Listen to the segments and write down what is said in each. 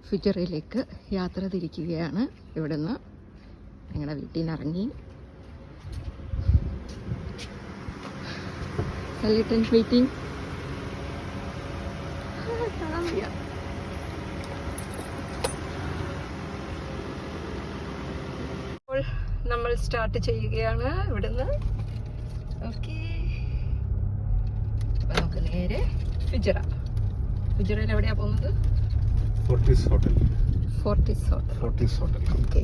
ഫുജറയിലേക്ക് യാത്ര തിരിക്കുകയാണ്. ഇവിടുന്ന് ഞങ്ങളുടെ വീട്ടിൽ നിന്ന് ഇറങ്ങി വെയിറ്റിംഗ്. അപ്പോൾ നമ്മൾ സ്റ്റാർട്ട് ചെയ്യുകയാണ് ഇവിടുന്ന്. ഓക്കെ, അപ്പൊ നമുക്ക് നേരെ ഫുജറയിൽ എവിടെയാ പോകുന്നത്? Forties hotel. ഓക്കെ,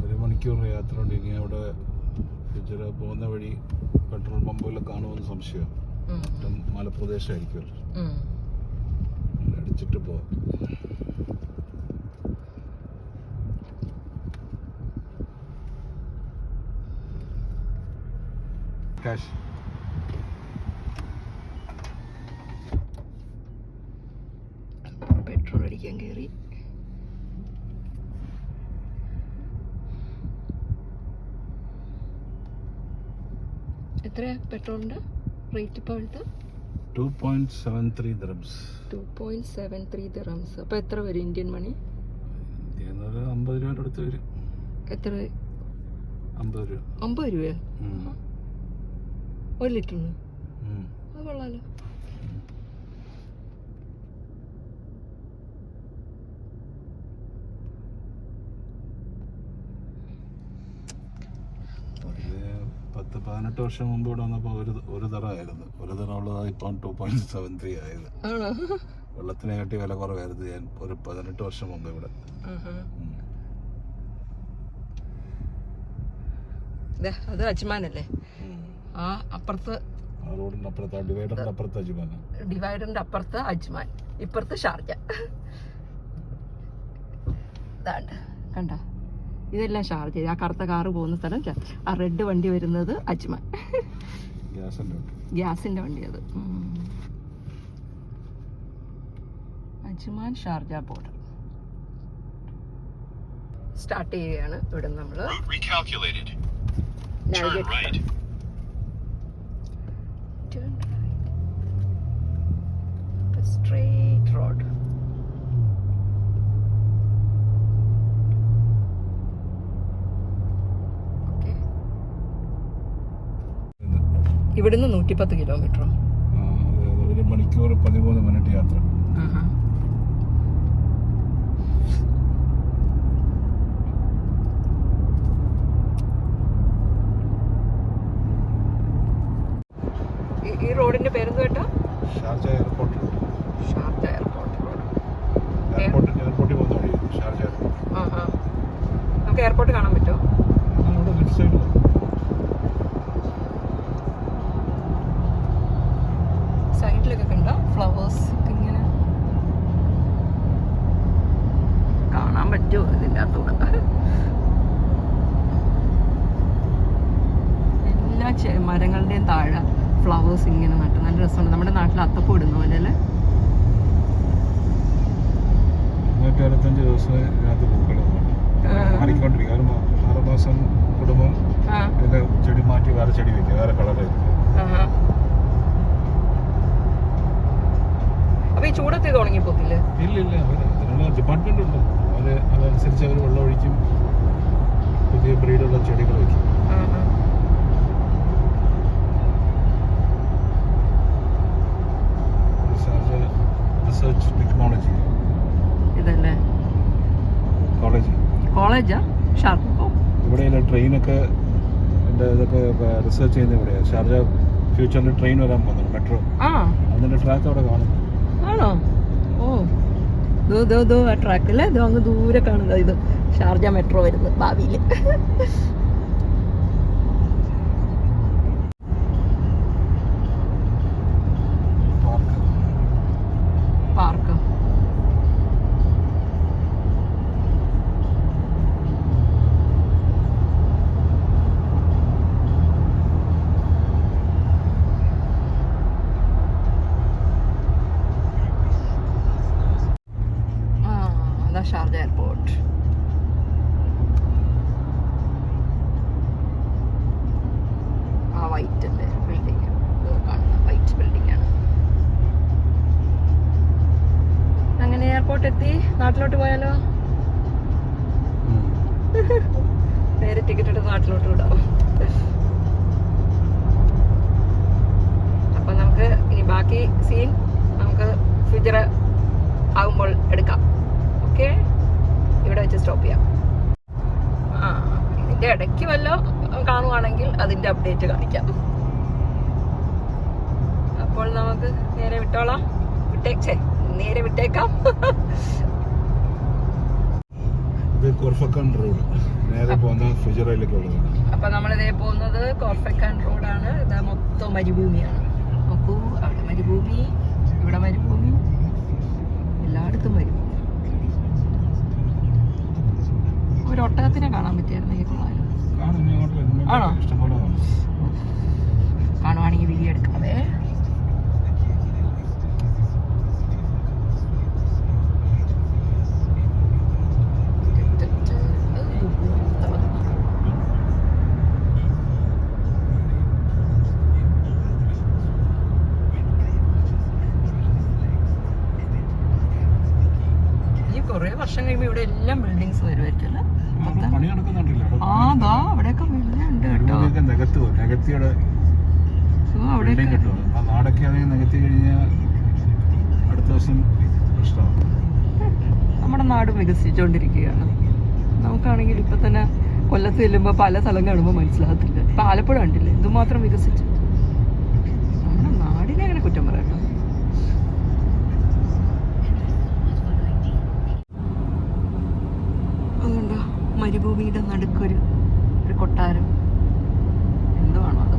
1 മണിക്കൂർ യാത്ര ഉണ്ട്. ഇനി അവിടെ ഫുജറ പോകുന്ന വഴി പെട്രോൾ പമ്പുകൾ കാണുമെന്ന് സംശയം. മലപ്രദേശമായിരിക്കുമല്ലോ, അടിച്ചിട്ട് പോവാം. കാശ് പെട്രോൾ അടിക്കാൻ കയറി. എത്രയാ പെട്രോളിന്റെ റേറ്റ് ഇപ്പോൾ? 2.73 dirhams. 2.73 dirhams. അപ്പോൾ എത്ര വരും ഇന്ത്യൻ മണി? 50 രൂപയുടെ അടുത്ത് വരും. എത്ര? 50 രൂപ. 50 രൂപയോ? 1 ലിറ്ററിന്? അത് കൊള്ളാലോ. പത്ത് 18 വർഷം മുമ്പ് ഇവിടെ വന്നപ്പോൾ ഒരു തറമായിരുന്നു. ഒരു തറമുള്ളത് ഇപ്പം 2.73 ആയത്. വെള്ളത്തിനെ കാട്ടി വില കുറവായിരുന്നു ഞാൻ ഒരു 18 വർഷം മുമ്പ് ഇവിടെ. അത് അജ്മാനല്ലേ? ആ അപ്പുറത്ത് റോഡിന്റെ അപ്പുറത്ത്, ഡിവൈഡറിന്റെ അപ്പുറത്ത് അജ്മാൻ. ഡിവൈഡറിന്റെ അപ്പുറത്ത് അജ്മാൻ, ഇപ്പുറത്ത് ഷാർജ. കണ്ട, ഇതെല്ലാം ഷാർജ. ആ കറുത്ത കാറ് പോകുന്ന സ്ഥലം, ആ റെഡ് വണ്ടി വരുന്നത് അജ്മാൻ. ഗ്യാസിന്റെ വണ്ടി അത്. Ajman Sharjah border. സ്റ്റാർട്ട് ചെയ്യുകയാണ് ഇവിടെ നമ്മള്. Straight road. ഇവിടുന്ന് 110 കിലോമീറ്ററോ? 1 മണിക്കൂർ 13 മിനിറ്റ് യാത്ര. ഈ റോഡിന്റെ പേരെന്ത് കേട്ടോ? Sharjah airport. എയർപോർട്ടിൽ പോകുന്ന വഴി ഷാർജ എയർപോർട്ട്. നമുക്ക് എയർപോർട്ട് കാണാൻ പറ്റുമോ? അവിടെ ലെഫ്റ്റ് സൈഡിൽ സൈഡിലൊക്കെ കണ്ടോ ഫ്ലവേഴ്സ് ഇങ്ങനെ കാണാൻ പറ്റുമോ? ഇതിൻ്റെ അകത്തൂടെ എല്ലാ മരങ്ങളുടെയും താഴെ ഫ്ലവേഴ്സ് ഇങ്ങനെ നട്ടു. നല്ല രസമുണ്ട്. നമ്മുടെ നാട്ടിൽ അത്തപ്പൂ ഇടുന്ന പോലെ അല്ലേ? 265 ദിവസം ഇതിനകത്ത് പൂക്കൾ മാറിക്കൊണ്ടിരിക്കും. 6 മാസം കുടുംബം ഇതിന്റെ ചെടി മാറ്റി വേറെ ചെടി വെക്കുക, വേറെ കളറായിരിക്കും. അപ്പൊ ഈ ചൂടത്ത് ഇത് ഉണങ്ങിപ്പോത്തില്ലേ? ഇല്ല, അതിനുള്ള ഡിപ്പാർട്ട്മെന്റ് ഉണ്ട്. അതനുസരിച്ച് അവർ വെള്ളം ഒഴിക്കും, പുതിയ ബ്രീഡുള്ള ചെടികൾ വയ്ക്കും. റിസർച്ച് ടെക്നോളജി ഇതല്ലേ കോളേജാ? ഇവിടെ ട്രെയിനൊക്കെ ഇതൊക്കെ റിസർച്ച് ചെയ്യുന്ന ഇവിടെയാണ്. ഷാർജ ഫ്യൂച്ചറിൽ ട്രെയിൻ വരാൻ പോകുന്നുണ്ട്, മെട്രോ. അതിന്റെ ട്രാക്ക് അവിടെ കാണുന്നു. ആണോ? ഓ, ആ ട്രാക്കല്ലേ? ഇത് അങ്ങ് ദൂരെ കാണുന്നത്. ഇത് ഷാർജ മെട്രോ വരുന്നത് ഭാവിയിൽ. പാർക്ക്. Sharjah airport. നാട്ടിലോട്ട് പോയാലോ? നേരെ ടിക്കറ്റ് എടുത്ത് നാട്ടിലോട്ട് വിടാം. അപ്പൊ നമുക്ക് ഇനി ബാക്കി സീൻ നമുക്ക് ഫ്യൂച്ചർ ആകുമ്പോൾ എടുക്കാം. ഓക്കെ, ഇവിടെ വെച്ച് സ്റ്റോപ്പ് ചെയ്യാം. ഇതിന്റെ ഇടയ്ക്ക് വല്ലതും കാണുവാണെങ്കിൽ അതിന്റെ അപ്ഡേറ്റ് കാണിക്കാം. അപ്പോൾ നമുക്ക് നേരെ വിട്ടോളാം. നേരെ വിട്ടേക്കാം. ഇത് കോർഫക്കാൻ റോഡ് നേരെ പോകുന്ന ഫുജറയിലേക്കുള്ളതാണ്. അപ്പൊ നമ്മളിതേ പോകുന്നത് കോർഫക്കാൻ റോഡാണ്. ഇത് മൊത്തം മരുഭൂമിയാണ്. നോക്കൂ, അവിടെ മരുഭൂമി, ഇവിടെ മരുഭൂമി, എല്ലായിടത്തും മരുഭൂമി. ഒരു ഒട്ടകത്തിനെ കാണാൻ പറ്റിയായിരുന്നു. ആണോ? കാണുവാണെങ്കിൽ വീഡിയോ എടുക്കാതെ. കൊറേ വർഷം കഴിയുമ്പോ ഇവിടെ എല്ലാം ബിൽഡിങ്സ് വരുമായിരിക്കും. അവിടെയൊക്കെ ഉണ്ട് കേട്ടോ. നമ്മുടെ നാട് വികസിച്ചോണ്ടിരിക്കുകയാണ്. നമുക്കാണെങ്കിൽ ഇപ്പൊ തന്നെ കൊല്ലത്ത് ചെല്ലുമ്പോ പല സ്ഥലം കാണുമ്പോ മനസ്സിലാകത്തില്ല. ഇപ്പൊ ആലപ്പുഴ കണ്ടില്ലേ എന്തുമാത്രം വികസിച്ചു. നമ്മുടെ നാടിനെ അങ്ങനെ കുറ്റം പറയാം. അതുകൊണ്ടോ മരുഭൂമിയുടെ നടുക്കൊരു കൊട്ടാരം. എന്തുവാണോ അത്?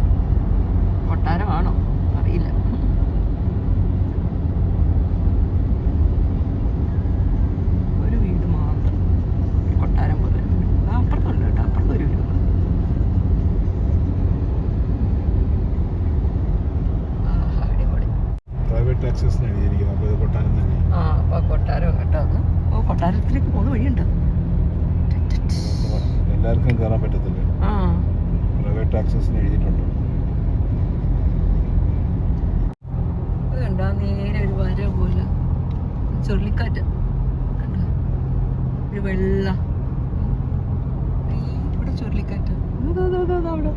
കൊട്ടാരമാണോ അറിയില്ല. ഒരു വീട് മാത്രം, ഒരു കൊട്ടാരം പോലെ. അപ്പുറത്തുണ്ട് കേട്ടോ, അപ്പുറത്തൊരു വീട്. അടിപൊളി. പ്രൈവറ്റ് ആക്സസ് കൊട്ടാരം കേട്ടോ അത്. ഓ, കൊട്ടാരത്തിലേക്ക് പോകുന്ന വഴിയുണ്ട്. എല്ലാവർക്കും കയറാൻ പറ്റത്തില്ല. പ്രൈവറ്റ് ആക്സസിന് എഴുതിയിട്ടുണ്ട്. കണ്ടാ നേരെ ഒരു വര പോലെ ചുഴലിക്കാറ്റ് കണ്ടോ, ഒരു വെള്ള. ഇവിടെ ചുഴലിക്കാറ്റ് അവിടെ.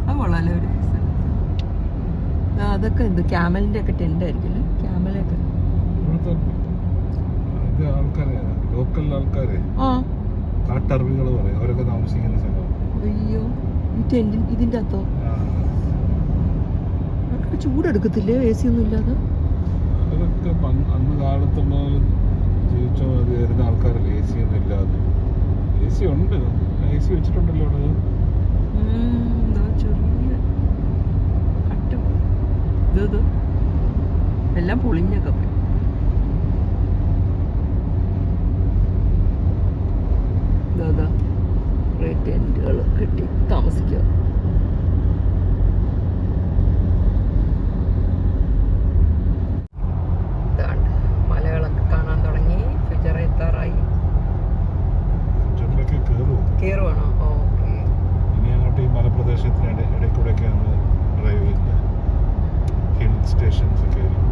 അത് കൊള്ളാലോ ഒരു സ്ഥലത്ത്. അതൊക്കെ എന്ത് ക്യാമലിന്റെ ഒക്കെ ടെന്റ് ആയിരിക്കും. ക്യാമലൊക്കെ ലോക്കൽ ആൾക്കാര്, കാട്ടറിവികൾ പറയും, അവരൊക്കെ താമസിക്കുന്ന സ്ഥലം. അയ്യോ, ഈ ടെന്റിൻ ഇതിന്റെ അകത്തോ? അതൊക്കെ ചൂടെടുക്കത്തില്ലേ AC ഒന്നും ഇല്ലാതെ? അതൊക്കെ അന്ന് കാലത്തുള്ള ജീവിച്ച വരുന്ന ആൾക്കാരല്ലേ AC ഒന്നും ഇല്ലാതെ. AC ഉണ്ട്, AC വെച്ചിട്ടുണ്ടല്ലോ അവിടെ. ചെറിയ എല്ലാം പൊളിഞ്ഞൊക്കെ പോയി. ടെന്റുകൾ കെട്ടി താമസിക്കുക. മലകളൊക്കെ കാണാൻ തുടങ്ങി. ഫ്യൂച്ചർ എത്താറായി. കേറുവാണോ? ഓക്കെ. ഇനി അങ്ങോട്ട് ഈ മലപ്രദേശത്തിന് ഇടയ്ക്കൂടെയൊക്കെ ഡ്രൈവ് ചെയ്യില്ല. ഹിൽ സ്റ്റേഷൻസ് ഒക്കെ ആയിരിക്കും.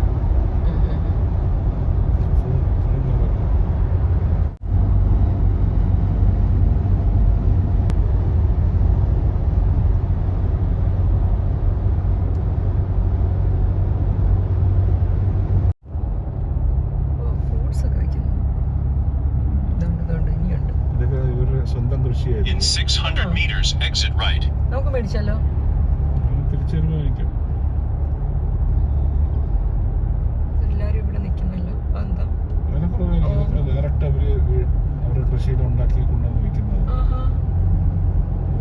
സ്വന്തം കൃഷിയായിരുന്നു. In 600 meters, exit right. നമുക്ക് മേടിച്ചാലോ? തിരിച്ചറിവ് വാങ്ങിക്കാം. എല്ലാരും ഇവിടെ നിൽക്കുന്നല്ലോ. അതെന്താ? ഡയറക്റ്റ് അവര് കൃഷിയിൽ ഉണ്ടാക്കി കൊണ്ടുവന്ന് വിൽക്കുന്നത്.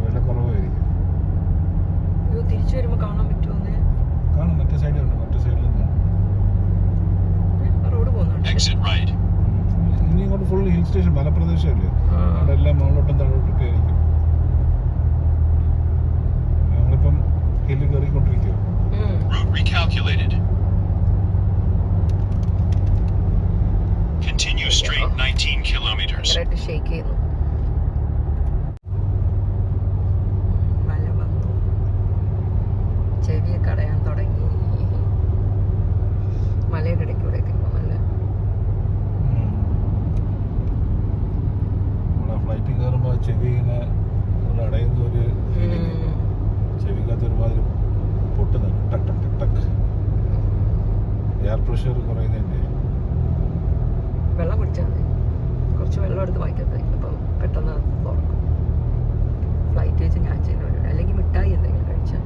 വില കുറവായിരിക്കും. തിരിച്ചു വരുമ്പോ കാണാൻ പറ്റുമോ? കാണാം, മറ്റേ സൈഡിലുണ്ട്. മറ്റേ സൈഡിൽ റോഡ് പോകുന്നുണ്ട്. Exit right. ഇനി ഇങ്ങോട്ട് ഫുൾ ഹിൽ സ്റ്റേഷൻ, മലപ്രദേശമല്ലേ. അവിടെ എല്ലാം മുകളിലോട്ടും താഴോട്ടൊക്കെ ആയിരിക്കും. ഞങ്ങളിപ്പം ഹില്ല് കയറിക്കൊണ്ടിരിക്കുക. Route recalculated. Continue straight 19 kilometers. Shake ചെയ്യുന്നു. മല വന്നു, ചെവിയൊക്കെ അടയാൻ തുടങ്ങി. ചെവി ഇങ്ങനെ അടയുന്ന ഒരു ഫീലിംഗ്, ചെവിക്കകത്ത് ഒരുമാതിരി പൊട്ടുന്ന ടക്ക് ടക്ക് ടക്ക്. Air pressure കുറയുന്നതിൻ്റെ. വെള്ളം കുടിച്ചാൽ മതി, കുറച്ച് വെള്ളം എടുത്ത് വായിക്കത്ത്, അപ്പം പെട്ടെന്ന് തുറക്കും. ഫ്ലൈറ്റ് വെച്ച് ഞാൻ ചെയ്യുന്ന പരിപാടി, അല്ലെങ്കിൽ മിഠായി എന്തെങ്കിലും കഴിച്ചാൽ.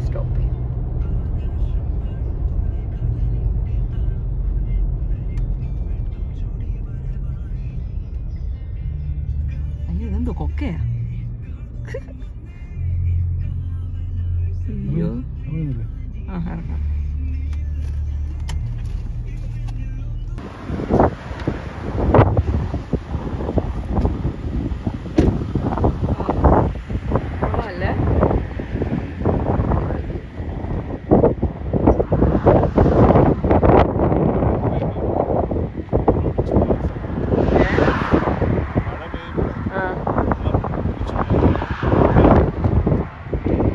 സ്റ്റോപ്പ് ചെയ്യും. അയ്യോ ഇതെന്തോ കൊക്കയാ? അയ്യോ ആ ഇറങ്ങാം. കൊള്ളാമല്ലേ?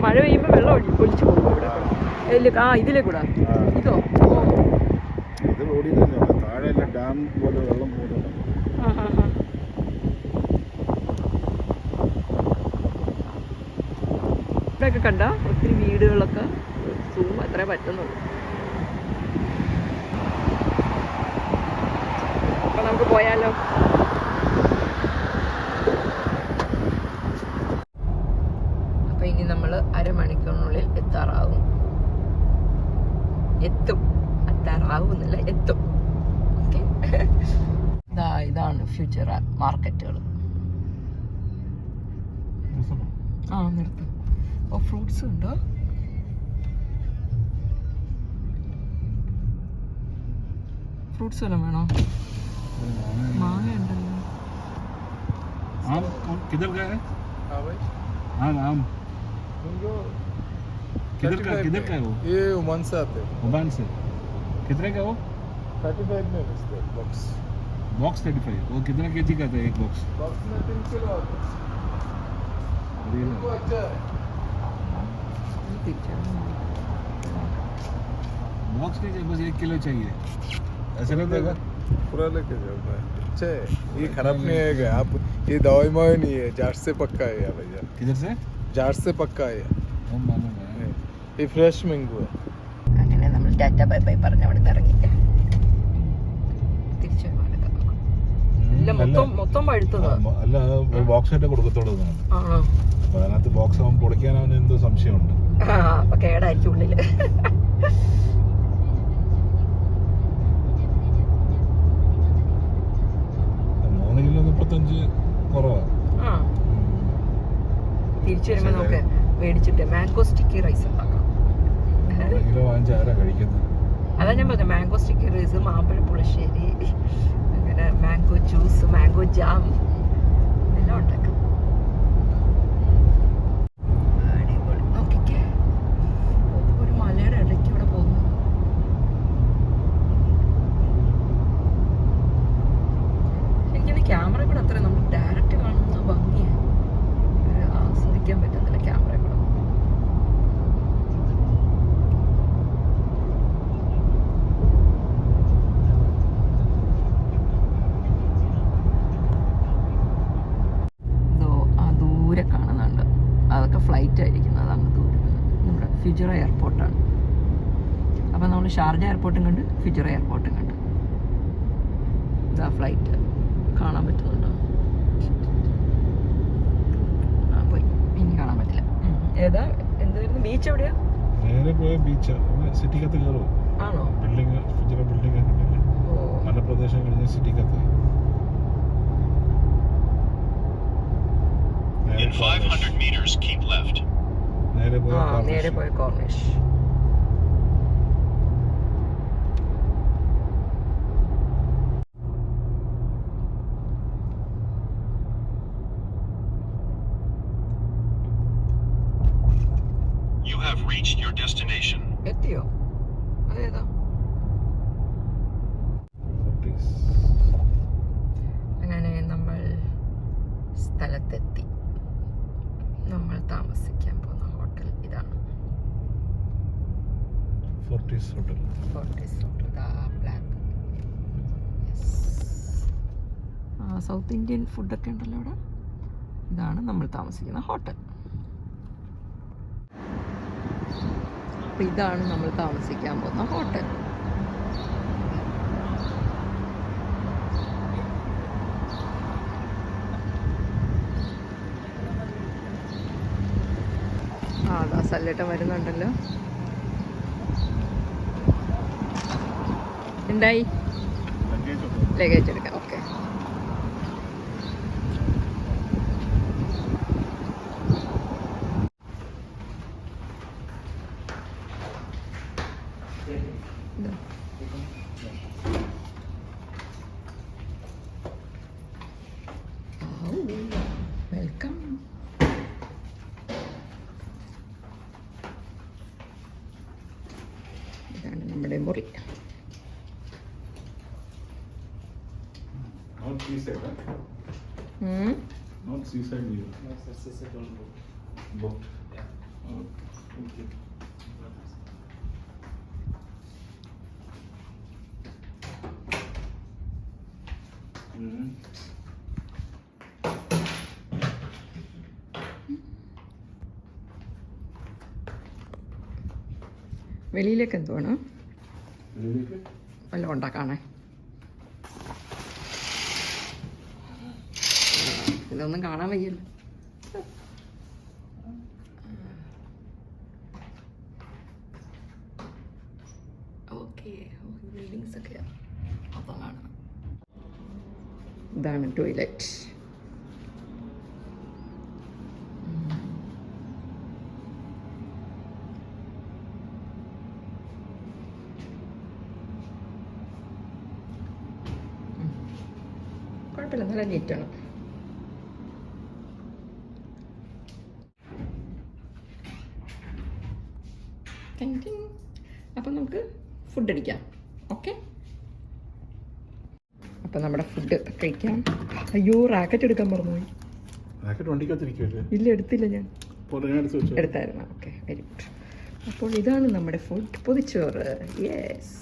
മഴ പെയ്യുമ്പോൾ വെള്ളം ഒലിച്ചു പോകും ഇവിടെ. ഇതിലേ കൂടാ ഇതോ? ഇത് റോഡിൽ തന്നെയാണ്, താഴെ ഡാം പോലെ വെള്ളം പോകുന്നുണ്ട്. ഇവിടെയൊക്കെ കണ്ട ഒത്തിരി വീടുകളൊക്കെ സൂം അത്രേ പറ്റുന്നുള്ളൂ. അപ്പൊ നമുക്ക് പോയാലോ? അപ്പൊ ഇനി നമ്മൾ അരമണിക്കൂറിനുള്ളിൽ എത്താറാവും. ഓക്കെ, ഇതാണ് ഫ്യൂച്ചർ മാർക്കറ്റുകൾ. നിർത്തും. ഓ ഫ്രൂട്ട്സ് ഉണ്ടോ? ഫ്രൂട്ട്സ് വല്ലതും വേണോ? മാങ്ങ ഉണ്ടല്ലോ. किधर का है? आम किधर का है वो? ये ओमान से आते हैं। ओमान से कितने का वो? 35 में बेचते हैं बॉक्स। बॉक्स 35। वो कितना केजी का था एक बॉक्स? बॉक्स में 3 किलो आता है। वो अच्छा है। बॉक्स नहीं चाहिए, बस 1 किलो चाहिए। ऐसे नहीं देगा? पूरा लेके जाओ भाई। अच्छा है, ये खराब नहीं है। आप ये दवाई मवाई नहीं है, जार से पक्का है यार भैया। किधर से? जार से पक्का है। हम मालूम है। ये फ्रेश मैंगो है। അങ്ങനെ നമ്മൾ ടാറ്റ ബൈ ബൈ പറഞ്ഞ് അവിടെ നിന്ന് ഇറങ്ങി തിരിച്ചു ഇല്ല, മൊത്തം പഴുത്തതാ. അല്ല, ബോക്സ് ആയിട്ട് കൊടുക്കത്തോളൂ. ആണോ? അപ്പൊ അതിനകത്ത് ബോക്സ് ആവുമ്പോൾ പൊളിക്കാൻ അവന് എന്തോ സംശയമുണ്ട്. അപ്പൊ കേടായിരിക്കും ഉള്ളില്. 3 കിലോ 35 കുറവാ. തിരിച്ചു വരുമ്പോ നമുക്ക് മേടിച്ചിട്ട് മാംഗോ സ്റ്റിക്കി റൈസ് ഉണ്ടാക്കാം. 3 കിലോ വാങ്ങിച്ച ആരാ കഴിക്കുന്നത്? അതാ ഞാൻ പറഞ്ഞത്, മാംഗോ സ്റ്റിക്കി റൈസ്, മാമ്പഴ പുളിശ്ശേരി, അങ്ങനെ മാംഗോ ജ്യൂസ്, മാംഗോ ജാം എല്ലാം ഉണ്ടാക്കാം. അടിപൊളി. നോക്കിക്കേ, ഒരു മലയുടെ ഇടയ്ക്ക് ഇവിടെ പോകുന്നു. എനിക്കത് ക്യാമറ കൂടെ അത്ര നമ്മൾ ഡയറക്റ്റ് കാണുന്ന ഭംഗിയാണ് ആസ്വദിക്കാൻ പറ്റുന്നില്ല ക്യാമറ കൂടെ. ദൂരെ കാണുന്നുണ്ട്, അതൊക്കെ ഫ്ലൈറ്റ് ആയിരിക്കുന്നത് അങ്ങ് ദൂരെ. നമ്മുടെ ഫുജറ എയർപോർട്ടാണ്. അപ്പം നമ്മൾ ഷാർജ എയർപോർട്ടും കണ്ട് ഫുജറ എയർപോർട്ടും കണ്ട്. ഇതാ ഫ്ലൈറ്റ് കാണാൻ പറ്റുന്നുണ്ടോ? പോയി, ഇനി കാണാൻ പറ്റില്ല. ഏതാ എന്തായിരുന്നു? ബീച്ച് എവിടെയാ? നേരെ പോയ ബീച്ച് സിറ്റിക്കകത്ത് കയറുമോ? ആണോ? ബിൽഡിംഗ്, ഫുജറ ബിൽഡിംഗ് ഒക്കെ ഉണ്ടല്ലേ, മലപ്രദേശം കഴിഞ്ഞ സിറ്റിക്കകത്ത്. In 500 meters, keep left. നേരെ പോയ Corniche. You have reached your destination. എത്തിയോ? അതേതാ? സ്ഥലത്തെത്തി. നമ്മൾ താമസിക്കാൻ പോകുന്ന ഹോട്ടൽ ഇതാണ്, forties hotel. Forties hotel. Black south Indian ഫുഡൊക്കെ ഉണ്ടല്ലോ ഇവിടെ. ഇതാണ് നമ്മൾ താമസിക്കുന്ന ഹോട്ടൽ. അപ്പം ഇതാണ് നമ്മൾ താമസിക്കാൻ പോകുന്ന ഹോട്ടൽ. അതാ സല്ലേട്ടൻ വരുന്നുണ്ടല്ലോ. എന്തായി? ലഗേജ് എടുക്കാം. ഓക്കെ. വെൽക്കം. ഇതാണ് നമ്മുടെ മുറി. Not seaside, huh? Not seaside view. No, sir, seaside on board. Boat. Yeah. Okay. വെളിയിലേക്ക് എന്തുവാണ് വല്ലതും ഉണ്ടാക്കാണേ? ഇതൊന്നും കാണാൻ വയ്യല്ലോ. ഓക്കെ, ബിൽഡിങ്സ് ഒക്കെ അപ്പം കാണാം. ഇതാണ് ടോയ്ലറ്റ്. കുഴപ്പമില്ല, നല്ല നീറ്റാണ്. അപ്പം നമുക്ക് ഫുഡ് അടിക്കാം. ഓക്കെ, അപ്പം നമ്മുടെ ഫുഡ് കഴിക്കാം. അയ്യോ, റാക്കറ്റ് എടുക്കാൻ മറന്നുപോയി. റാക്കറ്റ് വണ്ടിക്കകത്തിരിക്കുമല്ലേ? ഇല്ല, എടുത്തില്ല. ഞാൻ എടുത്തായിരുന്നു. Okay, very good. അപ്പോൾ ഇതാണ് നമ്മുടെ ഫുഡ്, പൊതിച്ചോറ്. യെസ്.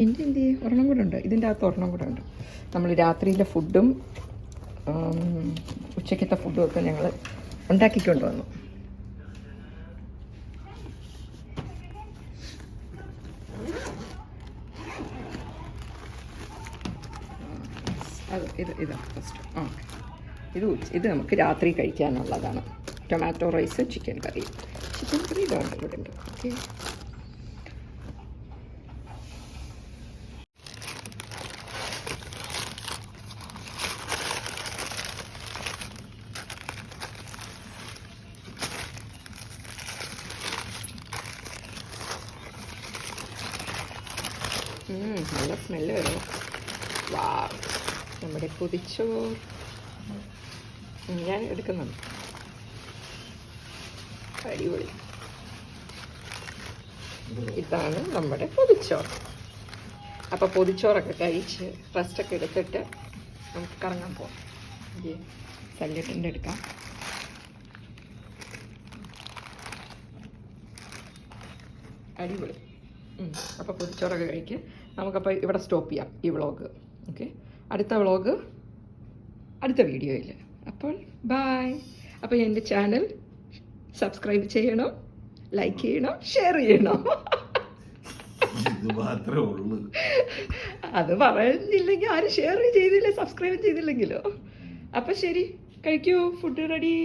എൻ്റെ ഒരെണ്ണം കൂടെ ഉണ്ട്, ഇതിൻ്റെ അകത്ത് ഒരെണ്ണം കൂടെ ഉണ്ട്. നമ്മൾ രാത്രിയിലെ ഫുഡും ഉച്ചക്കത്തെ ഫുഡും ഒക്കെ ഞങ്ങൾ ഉണ്ടാക്കിക്കൊണ്ട് വന്നു. ഇതാണ് ഫസ്റ്റ്. ഇത് നമുക്ക് രാത്രി കഴിക്കാനുള്ളതാണ്. ടൊമാറ്റോ റൈസ്, ചിക്കൻ കറി. ചിക്കൻ കറി ഇതുണ്ട്, ഇവിടെ ഉണ്ട്. ഓക്കെ, നല്ല സ്മെല്ല് വരും. വാ, നമ്മുടെ പൊതിച്ചോറ് ഞാൻ എടുക്കുന്നുണ്ട്. അടിപൊളി. ഇതാണ് നമ്മുടെ പൊതിച്ചോറ്. അപ്പോൾ പൊതിച്ചോറൊക്കെ കഴിച്ച് റെസ്റ്റൊക്കെ എടുത്തിട്ട് നമുക്ക് കറങ്ങാൻ പോകാം. സല്ലേട്ടൻ്റെ എടുക്കാം. അടിപൊളി. അപ്പോൾ പൊതിച്ചോറൊക്കെ കഴിക്കുക. നമുക്കപ്പോൾ ഇവിടെ സ്റ്റോപ്പ് ചെയ്യാം ഈ വ്ളോഗ്. ഓക്കെ, അടുത്ത വ്ളോഗ് അടുത്ത വീഡിയോയിൽ. അപ്പോൾ ബൈ. അപ്പോൾ എൻ്റെ ചാനൽ സബ്സ്ക്രൈബ് ചെയ്യണം, ലൈക്ക് ചെയ്യണം, ഷെയർ ചെയ്യണം. അത് പറയുന്നില്ലെങ്കിൽ ആരും ഷെയർ ചെയ്തില്ല, സബ്സ്ക്രൈബ് ചെയ്തില്ലെങ്കിലോ. അപ്പം ശരി, കഴിക്കൂ. Food ready.